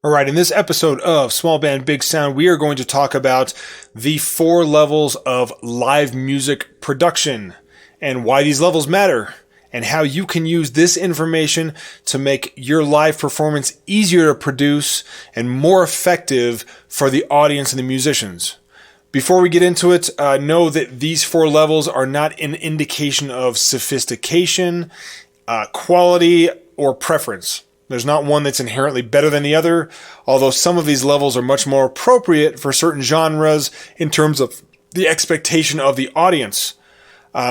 All right, in this episode of Small Band Big Sound, we are going to talk about the 4 levels of live music production and why these levels matter and how you can use this information to make your live performance easier to produce and more effective for the audience and the musicians. Before we get into it, know that these 4 levels are not an indication of sophistication, quality, or preference. There's not one that's inherently better than the other, although some of these levels are much more appropriate for certain genres in terms of the expectation of the audience.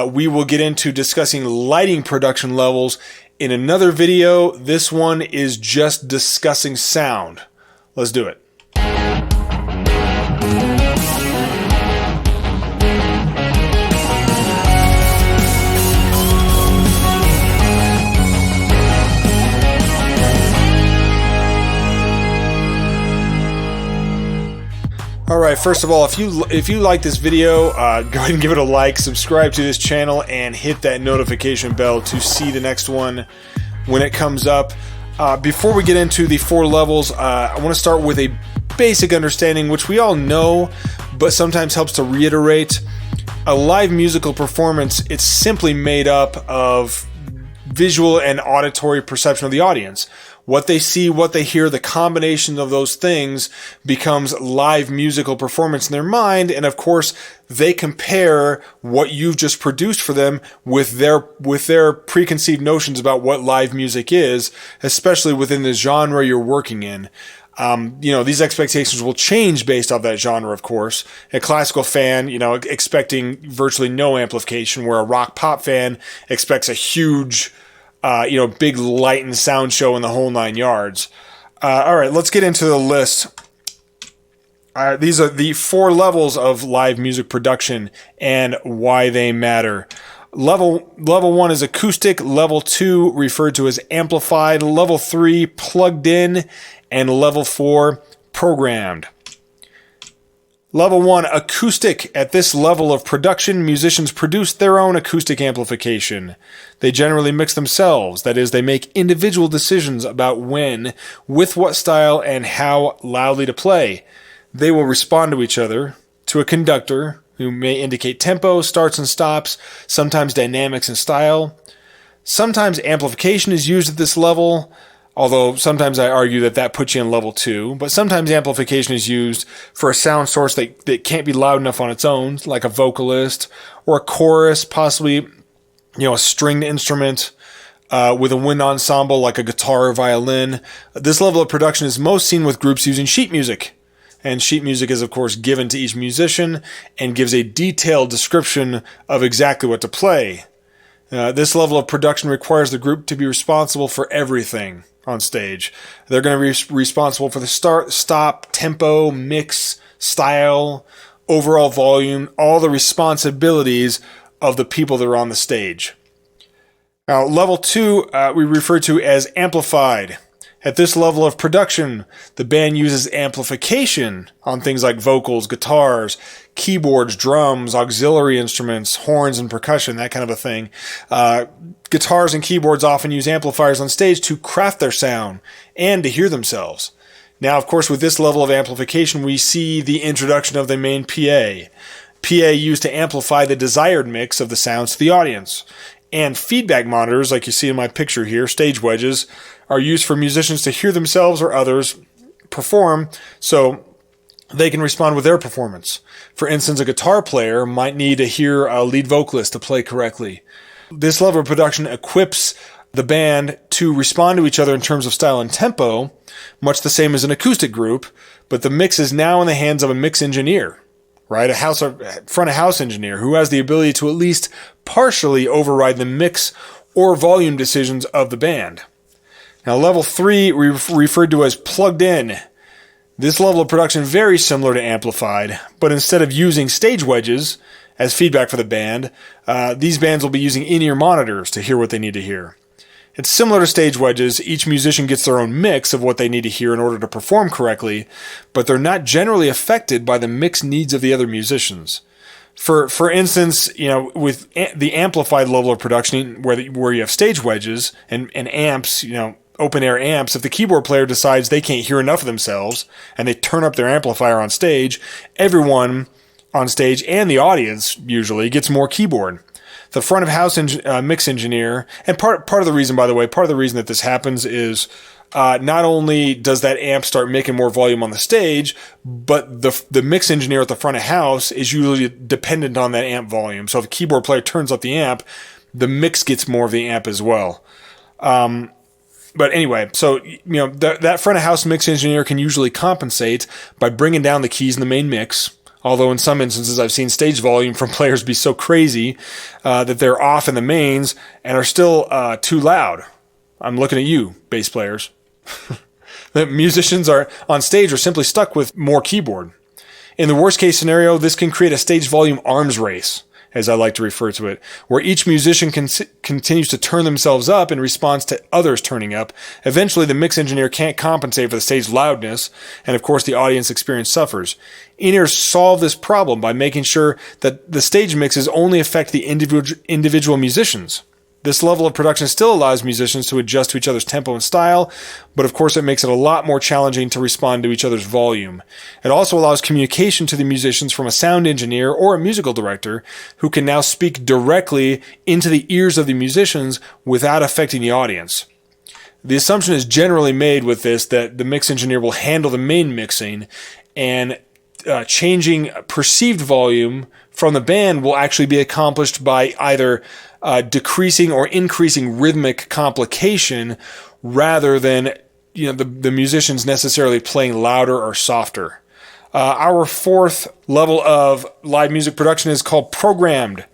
We will get into discussing lighting production levels in another video. This one is just discussing sound. Let's do it. Alright, first of all, if you like this video, go ahead and give it a like, subscribe to this channel, and hit that notification bell to see the next one when it comes up. Before we get into the 4 levels, I want to start with a basic understanding, which we all know, but sometimes helps to reiterate. A live musical performance, it's simply made up of visual and auditory perception of the audience. What they see, what they hear, the combination of those things becomes live musical performance in their mind. And of course, they compare what you've just produced for them with their preconceived notions about what live music is, especially within the genre you're working in. These expectations will change based off that genre, of course. A classical fan, expecting virtually no amplification, where a rock pop fan expects a huge, big light and sound show in the whole 9 yards. All right, let's get into the list. These are the 4 levels of live music production and why they matter. Level 1 is acoustic. Level 2 referred to as amplified. Level 3 plugged in, and level 4 programmed. Level 1, acoustic. At this level of production, musicians produce their own acoustic amplification. They generally mix themselves. That is, they make individual decisions about when, with what style, and how loudly to play. They will respond to each other, to a conductor, who may indicate tempo, starts and stops, sometimes dynamics and style. Sometimes amplification is used at this level, although sometimes I argue that puts you in level 2. But sometimes amplification is used for a sound source that can't be loud enough on its own, like a vocalist or a chorus, possibly a stringed instrument with a wind ensemble like a guitar or violin. This level of production is most seen with groups using sheet music. And sheet music is, of course, given to each musician and gives a detailed description of exactly what to play. This level of production requires the group to be responsible for everything on stage. They're going to be responsible for the start, stop, tempo, mix, style, overall volume, all the responsibilities of the people that are on the stage. Now, level 2 we refer to as amplified. At this level of production, the band uses amplification on things like vocals, guitars, keyboards, drums, auxiliary instruments, horns and percussion, that kind of a thing. Guitars and keyboards often use amplifiers on stage to craft their sound and to hear themselves. Now, of course, with this level of amplification, we see the introduction of the main PA. PA used to amplify the desired mix of the sounds to the audience. And feedback monitors, like you see in my picture here, stage wedges, are used for musicians to hear themselves or others perform so they can respond with their performance. For instance, a guitar player might need to hear a lead vocalist to play correctly. This level of production equips the band to respond to each other in terms of style and tempo, much the same as an acoustic group, but the mix is now in the hands of a mix engineer. Right, a front of house engineer who has the ability to at least partially override the mix or volume decisions of the band. Now, level 3 referred to as plugged in. This level of production is very similar to amplified, but instead of using stage wedges as feedback for the band, these bands will be using in-ear monitors to hear what they need to hear. It's similar to stage wedges. Each musician gets their own mix of what they need to hear in order to perform correctly, but they're not generally affected by the mix needs of the other musicians. For instance, with the amplified level of production where you have stage wedges and amps, open air amps, if the keyboard player decides they can't hear enough of themselves and they turn up their amplifier on stage, everyone on stage and the audience usually gets more keyboard. The front of house mix engineer, and part of the reason, by the way, part of the reason that this happens is not only does that amp start making more volume on the stage, but the mix engineer at the front of house is usually dependent on that amp volume. So if a keyboard player turns up the amp, the mix gets more of the amp as well. But anyway, so that front of house mix engineer can usually compensate by bringing down the keys in the main mix. Although in some instances I've seen stage volume from players be so crazy that they're off in the mains and are still too loud. I'm looking at you, bass players. The musicians are on stage are simply stuck with more keyboard. In the worst case scenario, this can create a stage volume arms race, as I like to refer to it, where each musician continues to turn themselves up in response to others turning up. Eventually, the mix engineer can't compensate for the stage loudness, and of course, the audience experience suffers. In-ears solve this problem by making sure that the stage mixes only affect the individual musicians. This level of production still allows musicians to adjust to each other's tempo and style, but of course it makes it a lot more challenging to respond to each other's volume. It also allows communication to the musicians from a sound engineer or a musical director who can now speak directly into the ears of the musicians without affecting the audience. The assumption is generally made with this that the mix engineer will handle the main mixing, and changing perceived volume from the band will actually be accomplished by either decreasing or increasing rhythmic complication rather than the musicians necessarily playing louder or softer. Our fourth level of live music production is called programmed.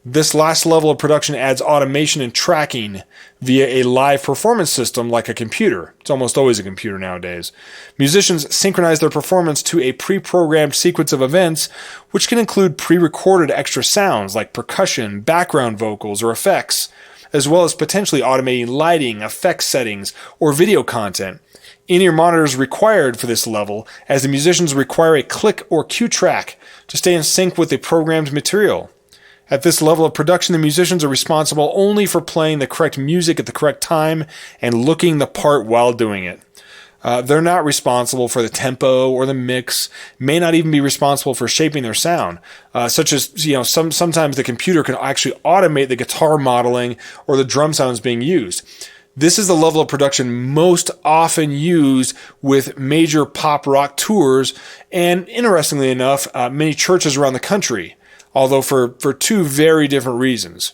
This last level of production adds automation and tracking via a live performance system like a computer. It's almost always a computer nowadays. Musicians synchronize their performance to a pre-programmed sequence of events, which can include pre-recorded extra sounds like percussion, background vocals, or effects, as well as potentially automating lighting, effects settings, or video content. In-ear monitors required for this level, as the musicians require a click or cue track to stay in sync with the programmed material. At this level of production, the musicians are responsible only for playing the correct music at the correct time and looking the part while doing it. They're not responsible for the tempo or the mix, may not even be responsible for shaping their sound, such as, sometimes the computer can actually automate the guitar modeling or the drum sounds being used. This is the level of production most often used with major pop rock tours and, interestingly enough, many churches around the country, although for two very different reasons.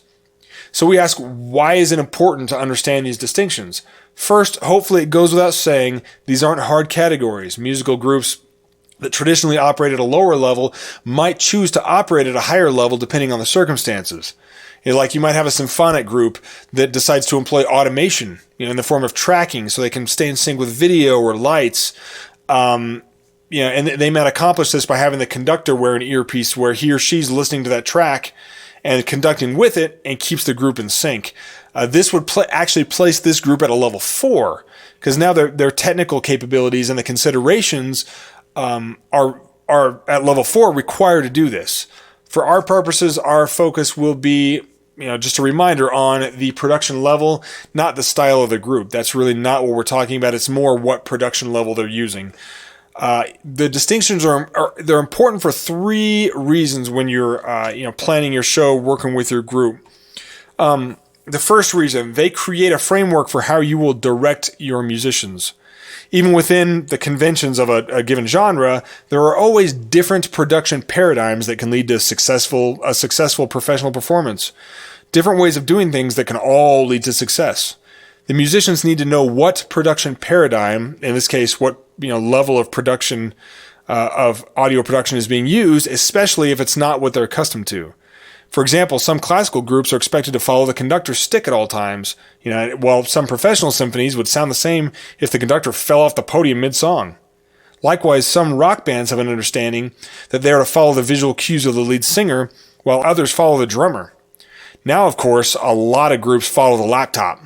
So we ask, why is it important to understand these distinctions? First, hopefully it goes without saying, these aren't hard categories. Musical groups that traditionally operate at a lower level might choose to operate at a higher level depending on the circumstances. Like you might have a symphonic group that decides to employ automation, in the form of tracking so they can stay in sync with video or lights. And they might accomplish this by having the conductor wear an earpiece where he or she's listening to that track and conducting with it and keeps the group in sync. This would actually place this group at a level 4, because now their technical capabilities and the considerations are at level 4 required to do this. For our purposes, our focus will be, just a reminder on the production level, not the style of the group. That's really not what we're talking about. It's more what production level they're using. The distinctions they're important for 3 reasons when you're planning your show, working with your group. The first reason, they create a framework for how you will direct your musicians. Even within the conventions of a given genre, there are always different production paradigms that can lead to a successful professional performance. Different ways of doing things that can all lead to success. The musicians need to know what production paradigm, in this case, what level of production of audio production is being used, especially if it's not what they're accustomed to. For example, some classical groups are expected to follow the conductor's stick at all times, while some professional symphonies would sound the same if the conductor fell off the podium mid-song. Likewise, some rock bands have an understanding that they are to follow the visual cues of the lead singer, while others follow the drummer. Now, of course, a lot of groups follow the laptop.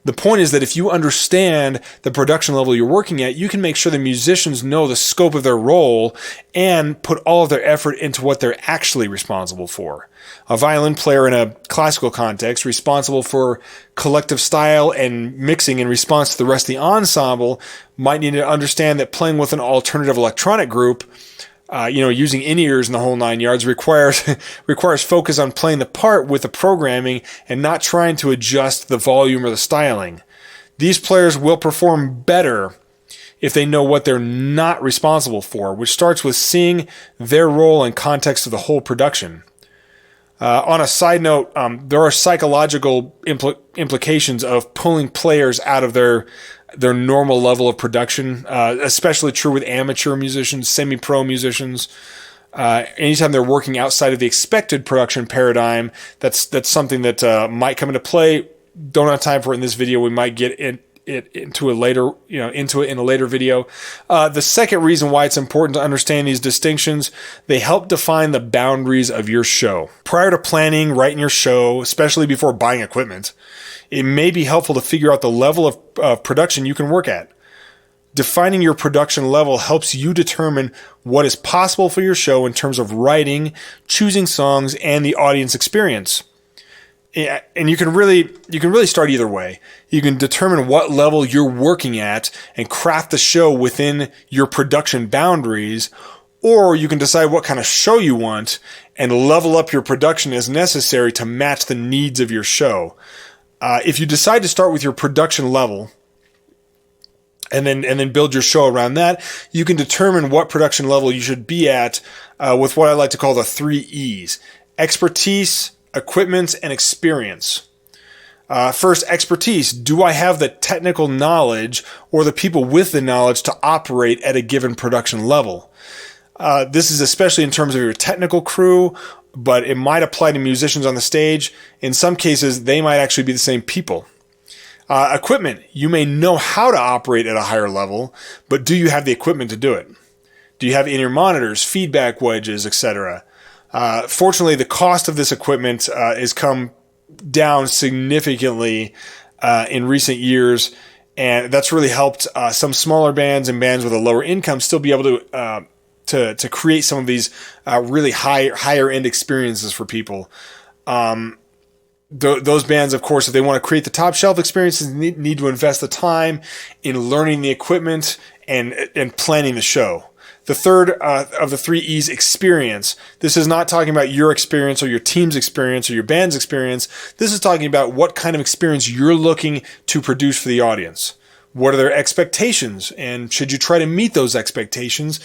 The point is that if you understand the production level you're working at, you can make sure the musicians know the scope of their role and put all of their effort into what they're actually responsible for. A violin player in a classical context, responsible for collective style and mixing in response to the rest of the ensemble, might need to understand that playing with an alternative electronic group, using in-ears and the whole 9 yards requires focus on playing the part with the programming and not trying to adjust the volume or the styling. These players will perform better if they know what they're not responsible for, which starts with seeing their role in context of the whole production. On a side note, there are psychological implications of pulling players out of their normal level of production, especially true with amateur musicians, semi-pro musicians. Anytime they're working outside of the expected production paradigm, that's something that might come into play. Don't have time for it in this video. We might get into it in a later video. The second reason why it's important to understand these distinctions, they help define the boundaries of your show. Prior to planning, writing your show, especially before buying equipment, it may be helpful to figure out the level of production you can work at. Defining your production level helps you determine what is possible for your show in terms of writing, choosing songs, and the audience experience. And you can really start either way. You can determine what level you're working at and craft the show within your production boundaries, or you can decide what kind of show you want and level up your production as necessary to match the needs of your show. If you decide to start with your production level and then build your show around that, you can determine what production level you should be at with what I like to call the 3 E's: expertise, equipment, and experience. First, expertise. Do I have the technical knowledge or the people with the knowledge to operate at a given production level? This is especially in terms of your technical crew, but it might apply to musicians on the stage. In some cases, they might actually be the same people. Equipment. You may know how to operate at a higher level, but do you have the equipment to do it? Do you have in-ear monitors, feedback wedges, etc.? Fortunately, the cost of this equipment has come down significantly in recent years, and that's really helped some smaller bands and bands with a lower income still be able to create some of these really higher end experiences for people. Those bands, of course, if they want to create the top shelf experiences, need to invest the time in learning the equipment and planning the show. The third of the 3 E's, experience. This is not talking about your experience or your team's experience or your band's experience. This is talking about what kind of experience you're looking to produce for the audience. What are their expectations? And should you try to meet those expectations?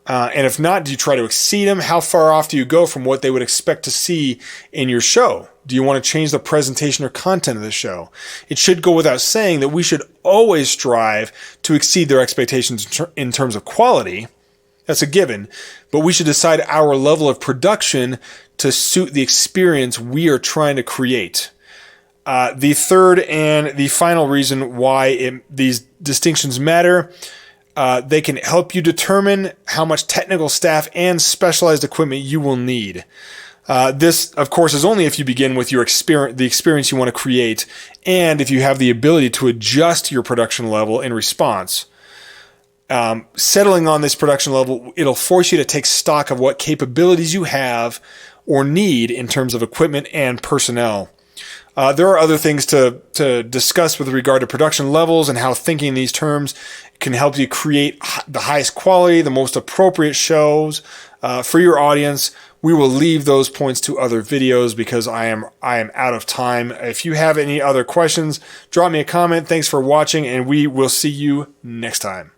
And if not, do you try to exceed them? How far off do you go from what they would expect to see in your show? Do you want to change the presentation or content of the show? It should go without saying that we should always strive to exceed their expectations in terms of quality. That's a given, but we should decide our level of production to suit the experience we are trying to create. The third and the final reason why these distinctions matter, they can help you determine how much technical staff and specialized equipment you will need. This, of course, is only if you begin with your the experience you want to create, and if you have the ability to adjust your production level in response. Settling on this production level, it'll force you to take stock of what capabilities you have or need in terms of equipment and personnel. There are other things to discuss with regard to production levels and how thinking in these terms can help you create the highest quality, the most appropriate shows for your audience. We will leave those points to other videos because I am out of time. If you have any other questions, drop me a comment. Thanks for watching, and we will see you next time.